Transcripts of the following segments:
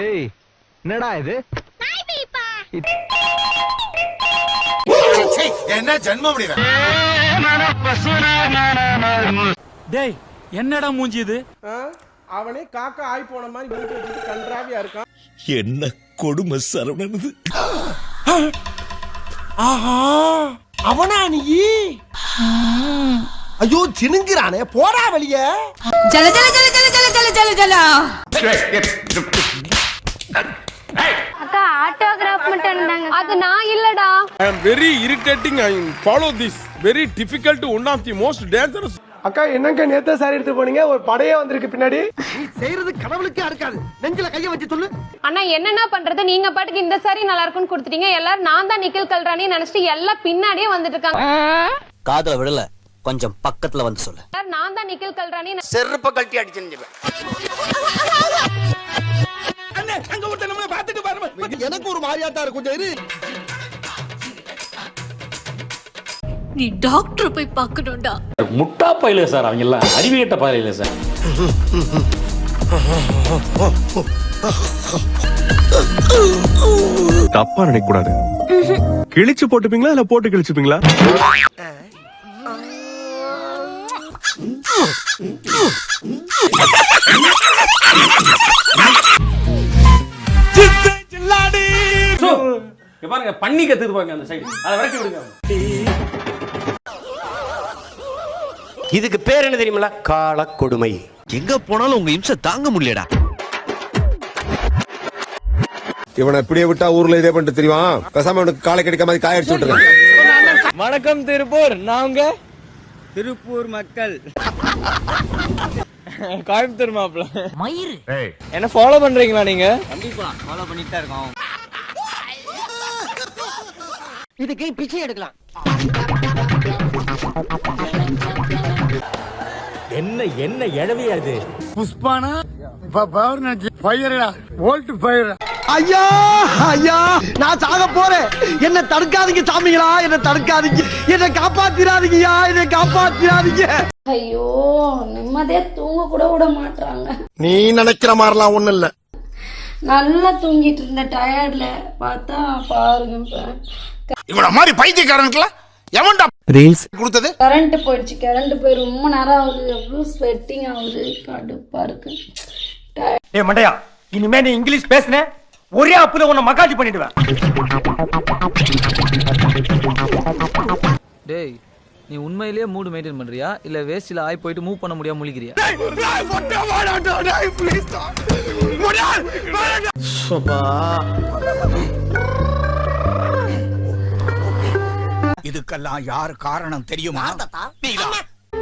ஏய் என்னடா இது? என்ன ஜென்மம் டேய் என்னடா மூஞ்சி இது? அவனே காக்கா ஆய் போன மாதிரி மூஞ்சி வச்சுட்டு கன்றாவியா இருக்கான். என்ன கொடுமை சரவணனது. ஆஹா அவனா நீ? ஐயோ சினுங்கிறானே, போடா வெளிய. ஜல ஜல ஜல ஜல ஜல ஜல ஜல ஜல. அக்கா ஆட்டோகிராஃப் மட்டும் இருந்தாங்க. அது நான் இல்லடா. I am very irritating. I follow this very difficult, one of the most dangerous. அக்கா என்னங்க நேத்து சாரி எடுத்து போனீங்க, ஒரு படையே வந்திருக்கு பின்னாடி. நீ செய்யறது கடவுளுக்கே அடுக்காது, நெஞ்சில கைய வச்சு சொல்லு. அண்ணா என்னன்னா பண்றது, நீங்க பாட்டுக்கு இந்த சாரி நல்லா இருக்குன்னு கொடுத்துட்டீங்க. எல்லாரும் நான் தான் நிக்கில் கல்ரானி நினைச்சிட்டு எல்லாம் பின்னாடியே வந்துட்டு இருக்காங்க. காதுல விடல, கொஞ்சம் பக்கத்துல வந்து சொல்லு. நான் தான் நிக்கில் கல்ரானி. செருப்ப கழட்டி அடிச்சிருந்தேன். அண்ணே அங்க ஒருத்தன் நம்மள பாத்துட்டு பாருங்க. எனக்கு ஒரு மாதிரியாட்டா இருக்கு, கொஞ்சம் இரு. நீ டாக்டர் போய் பார்க்கணும்டா. முட்டா பையல சார், அவங்க எல்லாம் அறிவியட்ட பையல சார். தப்பா நினைக்க கூடாது. கிழிச்சு போட்டுப்பீங்களா இல்ல போட்டு கிழிச்சுப்பீங்களா? பாருங்க பண்ணி கத்துது பாருங்க அந்த சைடு, அதை விரட்டி விடுங்க. இதுக்கு பேர் என்ன தெரியுமா? கால கொடுமை. எங்க போனாலும் உங்க இம்சை தாங்க முடியலடா. இவனை இப்படியே விட்டா ஊர்ல இதே பண்ணிட்டு தெரியுமா? பேசாம அவனுக்கு காலை கிடைக்க மாதிரி காய அடிச்சு விட்டுருங்க. வணக்கம் திருப்பூர், நாங்க திருப்பூர் மக்கள். கோயம்புத்தூர் மாப்பிள மயிறு. என்ன ஃபாலோ பண்றீங்களா நீங்க? கண்டிப்பா ஃபாலோ பண்ணிட்டு தான் இருக்கோம். இதுக்கு பிச்சை எடுக்கலாம். என்ன என்ன எழவியா இது? புஷ்பானா பவர் ஃபயரா, வோல்ட் ஃபயர். ஐயா ஐயா நான் சாக போறேன், என்ன தடுக்காதீங்க சாமிகளா, என்ன தடுக்காதீங்க, என்ன காப்பாத்திராதீங்கயா, என்ன காப்பாத்திராதீங்க. ஐயோ நிம்மதியா தூங்க கூட விட மாட்டாங்க. நீ நினைக்கிற மாதிரிலாம் ஒண்ணு இல்ல. நல்லா தூங்கிட்டு இருந்த டயர்ட்ல பார்த்தா பாருங்க, இவன மாதிரி பைத்தியக்காரனுக்குலாம் எவன்டா ரீல்ஸ் கொடுத்தது? கரண்ட் போயிடுச்சு. கரண்ட் போய் ரொம்ப நேரம் ஆகுது, எவ்வளவு ஸ்வெட்டிங் ஆகுது, கடுப்பா இருக்கு. ஏ மண்டையா, இனிமே நீ இங்கிலீஷ் பேசுன ஒரே அப்புல உன்னை மகாஜி பண்ணிடுவேன். டேய் நீ உண்மையிலேயே மூடு மெயின்டைன் பண்றியா இல்ல வேஸ்ட்ல ஆய் போயிட்டு மூவ் பண்ண முடியாம முழிக்கிறியா? இதுக்கெல்லாம் யாரு காரணம் தெரியுமா?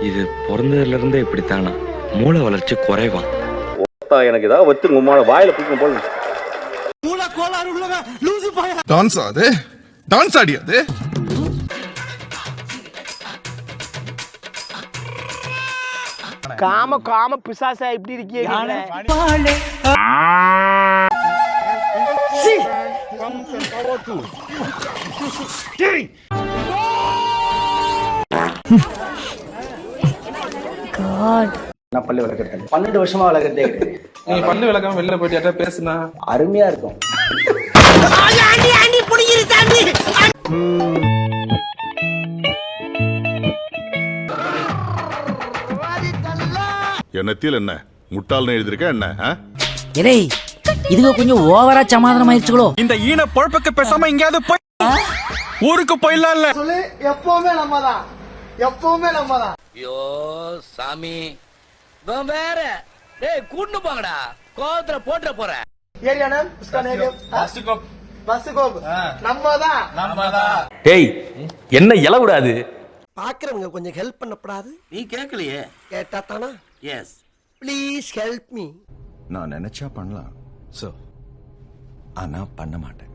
இது பிறந்ததுல இருந்தே இப்படித்தானா? மூளை வளர்ச்சி குறைவான். எனக்கு ஏதாவது வச்சு உம்மால வாயில பிடிக்கும் போல. மூல கோளாறு உள்ளவ லூசு பாயா. டான்ஸ் ஆது, டான்ஸ் ஆடியாது. காம காம பிசாசா இப்படி இருக்கீங்க. நான் பல்லு விளக்குறேன், 12 வருஷமா விளக்குறதே. நீ பல்லு விளக்காம வெளில போயிட்டு பேசுனா அருமையா இருக்கும். என்னத்தில் என்ன முட்டாள்னு எழுதிருக்க என்ன? ஏய் இதுங்க கொஞ்சம் ஓவரா சமாதானம் ஆயிடுச்சுங்களோ. இந்த ஈன பொழப்புக்கு பேசாம எங்கயாவது போய் ஊருக்கு போயிடலாம் இல்ல? சொல்லு, எப்பவுமே நம்மதான், எப்பவுமே நம்மதான். ஐயோ சாமி வேற. டேய் கூட்டு போங்கடா, கோவத்துல போட்டுற போறேன். ஏரியானா उसका नेम பஸ் கோப் நம்மதான். டேய் என்ன எல விடாது. பாக்குறவங்க கொஞ்சம் ஹெல்ப் பண்ணப்படாது. நீ கேட்கலையே. கேட்டா தானா? Yes please help me. நான் நினைச்சா பண்ணலாம், ஆனா பண்ண மாட்டேன்.